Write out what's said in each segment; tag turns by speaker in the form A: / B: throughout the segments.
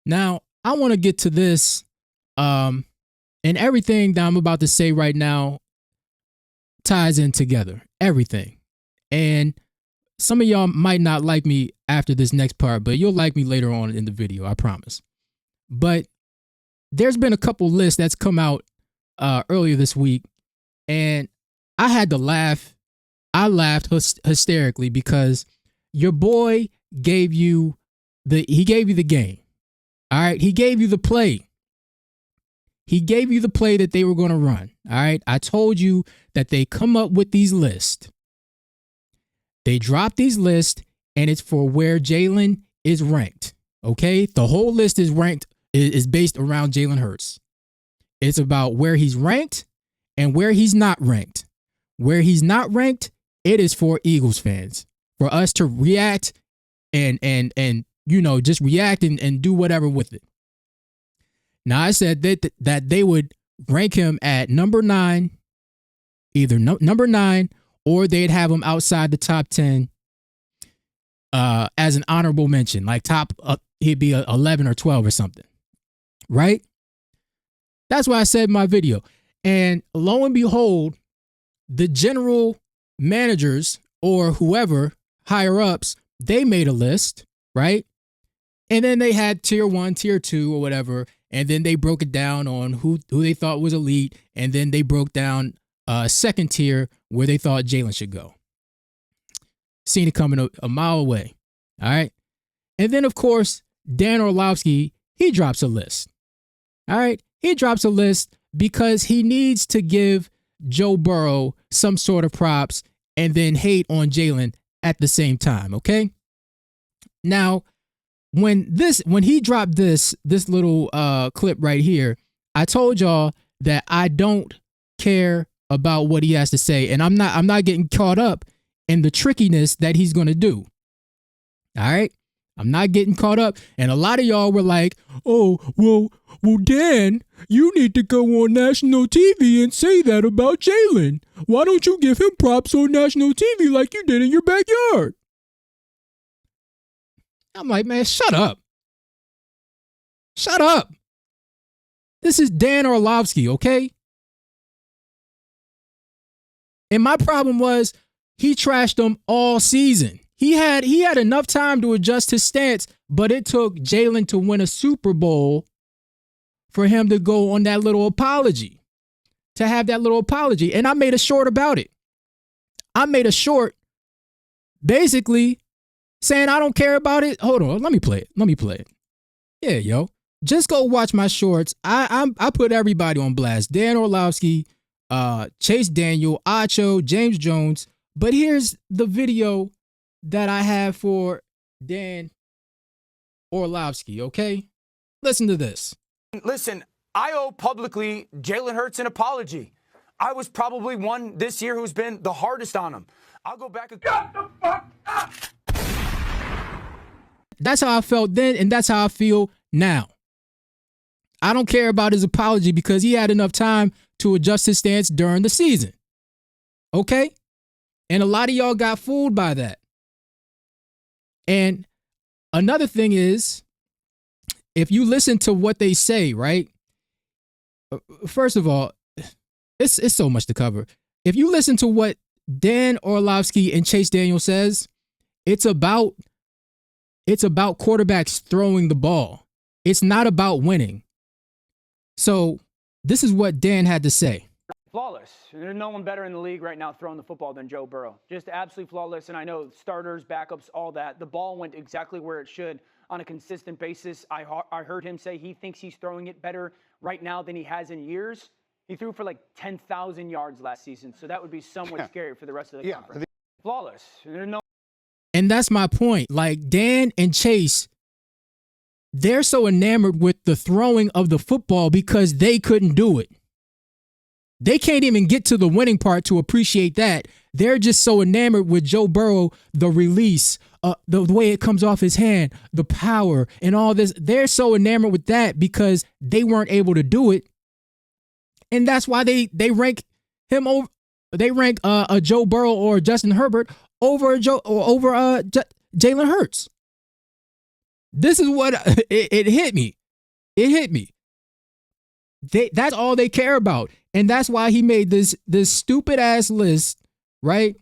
A: Now, I want to get to this, and everything that I'm about to say right now ties in together. Everything. And some of y'all might not like me after this next part, but you'll like me later on in the video, I promise. But there's been a couple lists that's come out earlier this week, and I had to laugh. I laughed hysterically because your boy gave you the game. All right, he gave you the play. He gave you the play that they were going to run. All right, I told you that they come up with these lists. They drop these lists, and it's for where Jalen is ranked. Okay, the whole list is ranked is based around Jalen Hurts. It's about where he's ranked and where he's not ranked. Where he's not ranked, it is for Eagles fans, for us to react and just react and do whatever with it. Now, I said that they would rank him at number 9, either number 9, or they'd have him outside the top 10 as an honorable mention, like he'd be 11 or 12 or something, right? That's what I said in my video. And lo and behold, the general managers or whoever, higher ups, they made a list, right? And then they had tier 1, tier 2 or whatever. And then they broke it down on who they thought was elite. And then they broke down second tier where they thought Jalen should go. Seen it coming a mile away. All right. And then, of course, Dan Orlovsky, he drops a list. All right. He drops a list because he needs to give Joe Burrow some sort of props and then hate on Jalen at the same time. Okay. Now, when he dropped this little clip right here, I told y'all that I don't care about what he has to say, and I'm not getting caught up in the trickiness that he's going to do. All right? I'm not getting caught up. And a lot of y'all were like, "Oh, well, Dan, you need to go on national TV and say that about Jalen. Why don't you give him props on national TV like you did in your backyard?" I'm like, man, shut up. Shut up. This is Dan Orlovsky, okay? And my problem was he trashed them all season. He had enough time to adjust his stance, but it took Jalen to win a Super Bowl for him to go on that little apology, to have that little apology. And I made a short about it. I made a short basically saying I don't care about it. Hold on, let me play it. Yeah, yo. Just go watch my shorts. I put everybody on blast. Dan Orlovsky, Chase Daniel, Acho, James Jones. But here's the video that I have for Dan Orlovsky, okay? Listen to this.
B: Listen, I owe publicly Jalen Hurts an apology. I was probably one this year who's been the hardest on him. I'll go back and... Shut the fuck up!
A: That's how I felt then, and that's how I feel now. I don't care about his apology because he had enough time to adjust his stance during the season. Okay? And a lot of y'all got fooled by that. And another thing is, if you listen to what they say, right? First of all, it's so much to cover. If you listen to what Dan Orlovsky and Chase Daniel says, it's about quarterbacks throwing the ball. It's not about winning. So this is what Dan had to say.
C: Flawless. There's no one better in the league right now throwing the football than Joe Burrow. Just absolutely flawless. And I know starters, backups, all that. The ball went exactly where it should on a consistent basis. I heard him say he thinks he's throwing it better right now than he has in years. He threw for like 10,000 yards last season. So that would be somewhat scary for the rest of the conference. Flawless. There's no.
A: And that's my point. Like Dan and Chase, they're so enamored with the throwing of the football because they couldn't do it. They can't even get to the winning part to appreciate that. They're just so enamored with Joe Burrow, the release, the way it comes off his hand, the power, and all this. They're so enamored with that because they weren't able to do it. And that's why they rank him over. They rank a Joe Burrow or Justin Herbert over Jalen Hurts. This is what it hit me. It hit me. That's all they care about. And that's why he made this stupid ass list, right?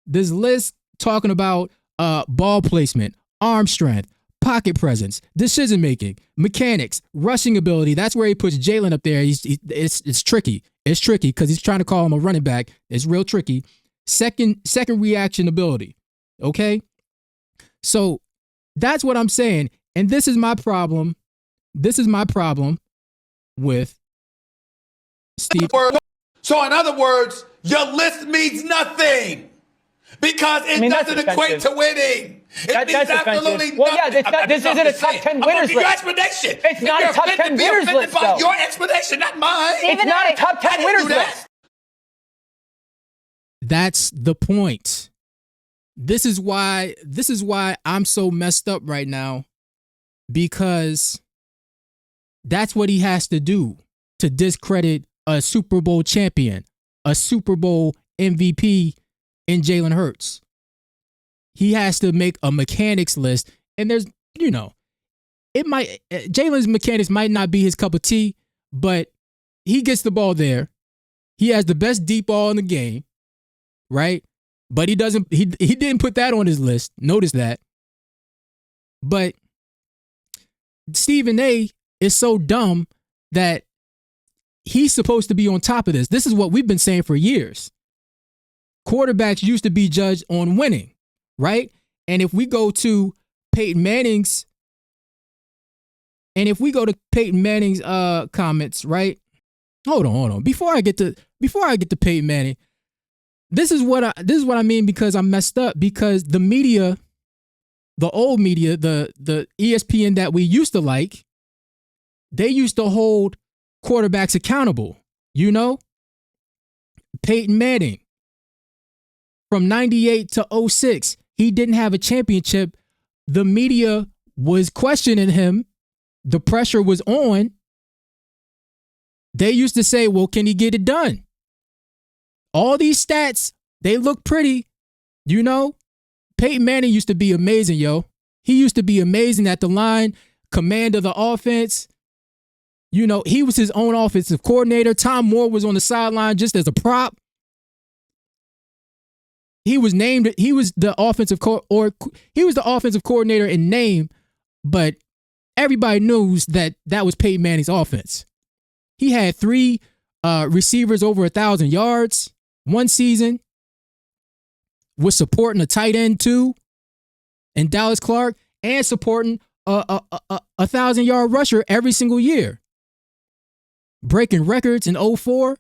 A: This list talking about ball placement, arm strength, pocket presence, decision making, mechanics, rushing ability. That's where he puts Jalen up there. It's tricky. It's tricky because he's trying to call him a running back. It's real tricky. Second reaction ability. Okay? So that's what I'm saying. And this is my problem. This is my problem with Steve.
D: So in other words, your list means nothing because it doesn't equate to winning. It means absolutely
C: well,
D: nothing.
C: yeah, this isn't a top 10 winners list.
D: Your explanation.
C: It's not a top 10 winners list, though.
D: Your explanation, not mine.
C: It's not a top 10 winners list.
A: That's the point. This is why I'm so messed up right now, because that's what he has to do to discredit a Super Bowl champion, a Super Bowl MVP in Jalen Hurts. He has to make a mechanics list, and there's, Jalen's mechanics might not be his cup of tea, but he gets the ball there. He has the best deep ball in the game, right? But he didn't put that on his list. Notice that. But Stephen A is so dumb that he's supposed to be on top of this. This is what we've been saying for years. Quarterbacks used to be judged on winning, right? And if we go to Peyton Manning's comments, right? Hold on. Before I get to Peyton Manning, this is what I mean, because I'm messed up, because the media, the old media, the ESPN that we used to like, they used to hold quarterbacks accountable. Peyton Manning, from 98 to 06, he didn't have a championship. The media was questioning him. The pressure was on. They used to say, well, can he get it done? All these stats, they look pretty. Peyton Manning used to be amazing, yo. He used to be amazing at the line, command of the offense. He was his own offensive coordinator. Tom Moore was on the sideline just as a prop. He was the offensive coordinator in name, but everybody knows that was Peyton Manning's offense. He had 3 receivers over 1,000 yards one season, was supporting a tight end too, and Dallas Clark, and supporting a 1,000-yard rusher every single year, breaking records in 04.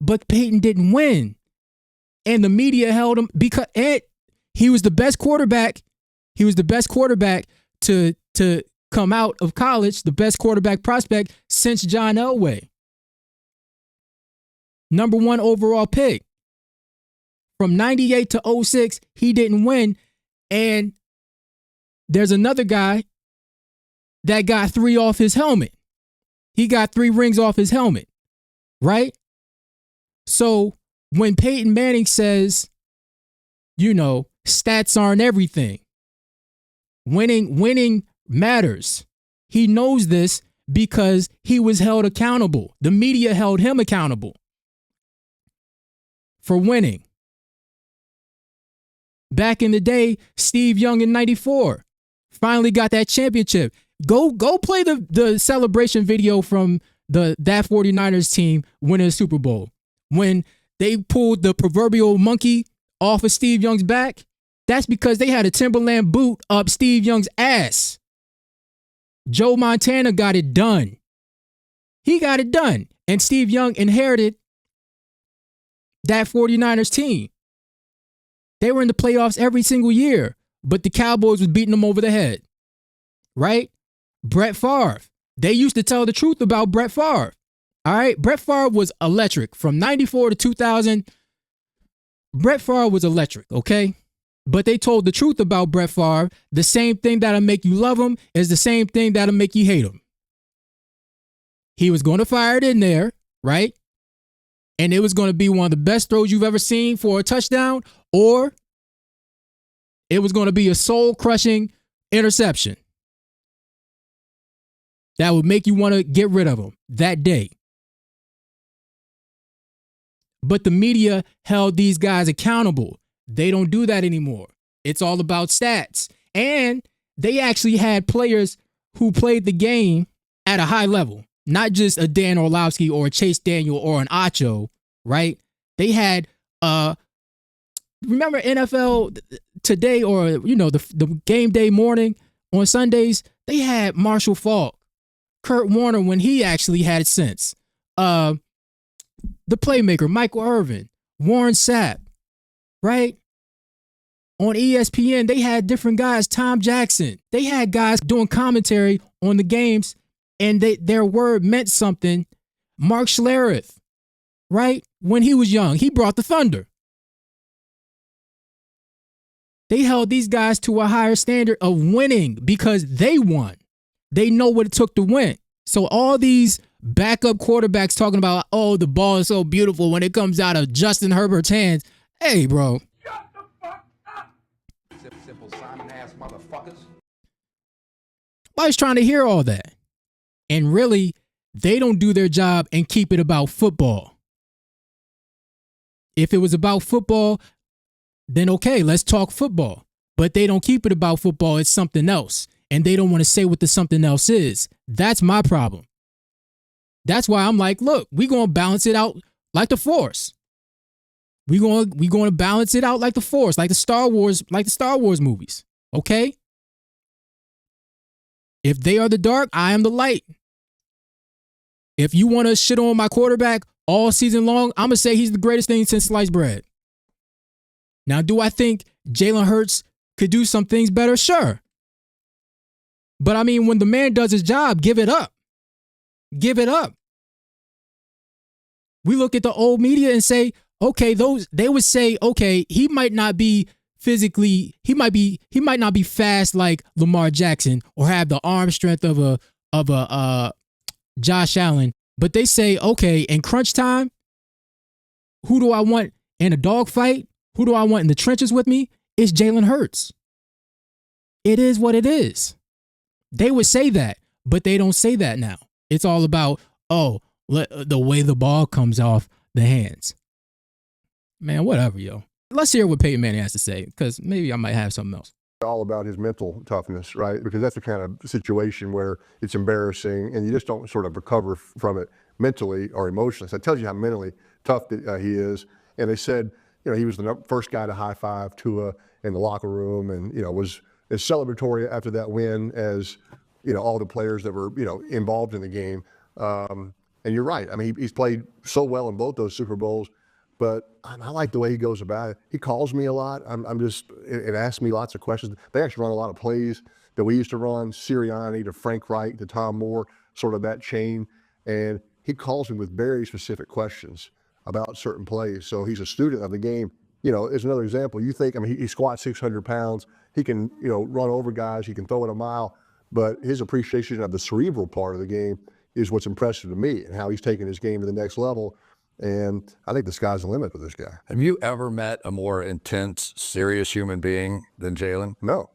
A: But Peyton didn't win, and the media held him because he was the best quarterback. He was the best quarterback to come out of college, the best quarterback prospect since John Elway. Number 1 overall pick. From 98 to 06, he didn't win. And there's another guy that got 3 off his helmet. He got 3 rings off his helmet, right? So when Peyton Manning says, stats aren't everything, winning matters. He knows this because he was held accountable. The media held him accountable for winning. Back in the day, Steve Young in 94 finally got that championship. Go play the celebration video from that 49ers team winning the Super Bowl. When they pulled the proverbial monkey off of Steve Young's back, that's because they had a Timberland boot up Steve Young's ass. Joe Montana got it done. He got it done. And Steve Young inherited that 49ers team. They were in the playoffs every single year, but the Cowboys was beating them over the head, right? Brett Favre. They used to tell the truth about Brett Favre. All right? Brett Favre was electric. From 94 to 2000, Brett Favre was electric, okay? But they told the truth about Brett Favre. The same thing that'll make you love him is the same thing that'll make you hate him. He was going to fire it in there, right? And it was going to be one of the best throws you've ever seen for a touchdown, or it was going to be a soul-crushing interception. that would make you want to get rid of him that day. But the media held these guys accountable. They don't do that anymore. It's all about stats. And they actually had players who played the game at a high level, not just a Dan Orlovsky or a Chase Daniel or an Acho, right? They had, remember NFL Today, or, the game day morning on Sundays, they had Marshall Faulk, Kurt Warner when he actually had sense, the playmaker, Michael Irvin, Warren Sapp, right? On ESPN, they had different guys, Tom Jackson. They had guys doing commentary on the games, and their word meant something. Mark Schlereth, right? When he was young, he brought the Thunder. They held these guys to a higher standard of winning because they won. They know what it took to win. So all these backup quarterbacks talking about, oh, the ball is so beautiful when it comes out of Justin Herbert's hands. Hey, bro.
D: Shut the fuck up. Simple Simon ass motherfuckers.
A: Nobody's trying to hear all that. And really, they don't do their job and keep it about football. If it was about football, then okay, let's talk football. But they don't keep it about football. It's something else. And they don't want to say what the something else is. That's my problem. That's why I'm like, look, we're going to balance it out like the Force. We're going to balance it out like the Force, like the Star Wars movies. Okay? If they are the dark, I am the light. If you want to shit on my quarterback all season long, I'm going to say he's the greatest thing since sliced bread. Now, do I think Jalen Hurts could do some things better? Sure. But I mean, when the man does his job, give it up. Give it up. We look at the old media and say, okay, they would say, okay, he might not be physically, he might not be fast like Lamar Jackson or have the arm strength of a Josh Allen. But they say, okay, in crunch time, who do I want in a dogfight? Who do I want in the trenches with me? It's Jalen Hurts. It is what it is. They would say that, but they don't say that now. It's all about, the way the ball comes off the hands. Man, whatever, yo. Let's hear what Peyton Manning has to say, because maybe I might have something else.
E: All about his mental toughness, right? Because that's the kind of situation where it's embarrassing and you just don't sort of recover from it mentally or emotionally. So it tells you how mentally tough that he is. And they said, he was the first guy to high five Tua in the locker room, and was as celebratory after that win as all the players that were involved in the game. And you're right. I mean, he's played so well in both those Super Bowls, but I like the way he goes about it. He calls me a lot. It asks me lots of questions. They actually run a lot of plays that we used to run, Sirianni to Frank Reich to Tom Moore, sort of that chain. And he calls me with very specific questions about certain plays. So he's a student of the game. As another example, you think, he squats 600 pounds. He can, run over guys. He can throw it a mile. But his appreciation of the cerebral part of the game is what's impressive to me and how he's taken his game to the next level. And I think the sky's the limit with this guy.
F: Have you ever met a more intense, serious human being than Jalen?
E: No.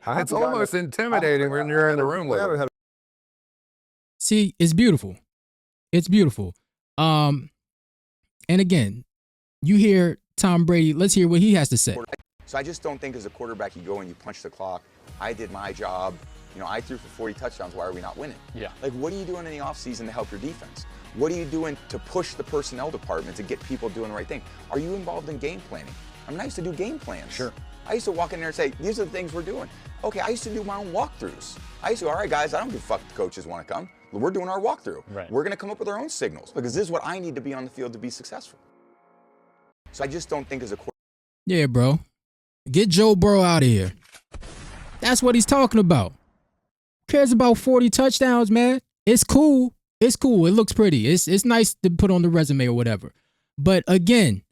F: It's almost intimidating when you're in the room with him.
A: See, it's beautiful. It's beautiful. And again, you hear Tom Brady. Let's hear what he has to say.
G: So I just don't think as a quarterback you go and you punch the clock. I did my job. I threw for 40 touchdowns. Why are we not winning? Yeah. Like, what are you doing in the offseason to help your defense? What are you doing to push the personnel department to get people doing the right thing? Are you involved in game planning? I used to do game plans. Sure. I used to walk in there and say, these are the things we're doing. Okay, I used to do my own walkthroughs. I used to go, all right, guys, I don't give a fuck if the coaches want to come. We're doing our walkthrough. Right. We're going to come up with our own signals because this is what I need to be on the field to be successful. So I just don't think as a quarterback.
A: Yeah, bro. Get Joe Burrow out of here. That's what he's talking about. Who cares about 40 touchdowns, man? It's cool. It's cool. It looks pretty. It's nice to put on the resume or whatever. But again,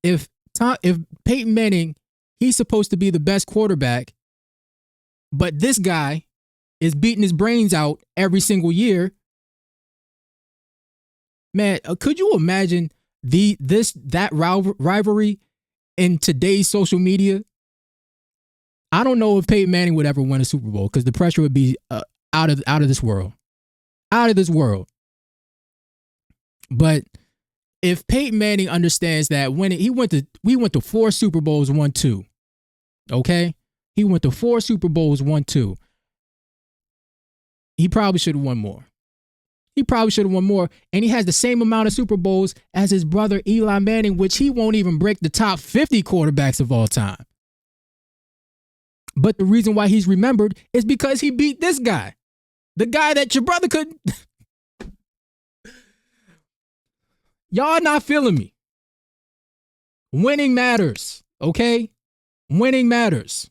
A: if Peyton Manning, he's supposed to be the best quarterback, but this guy is beating his brains out every single year. Man, could you imagine that rivalry in today's social media? I don't know if Peyton Manning would ever win a Super Bowl because the pressure would be out of this world. Out of this world. But if Peyton Manning understands that when we went to 4 Super Bowls, won 2. Okay? He went to 4 Super Bowls, won 2. He probably should have won more. He probably should have won more. And he has the same amount of Super Bowls as his brother Eli Manning, which he won't even break the top 50 quarterbacks of all time. But the reason why he's remembered is because he beat this guy. The guy that your brother couldn't. Y'all not feeling me. Winning matters, okay? Winning matters.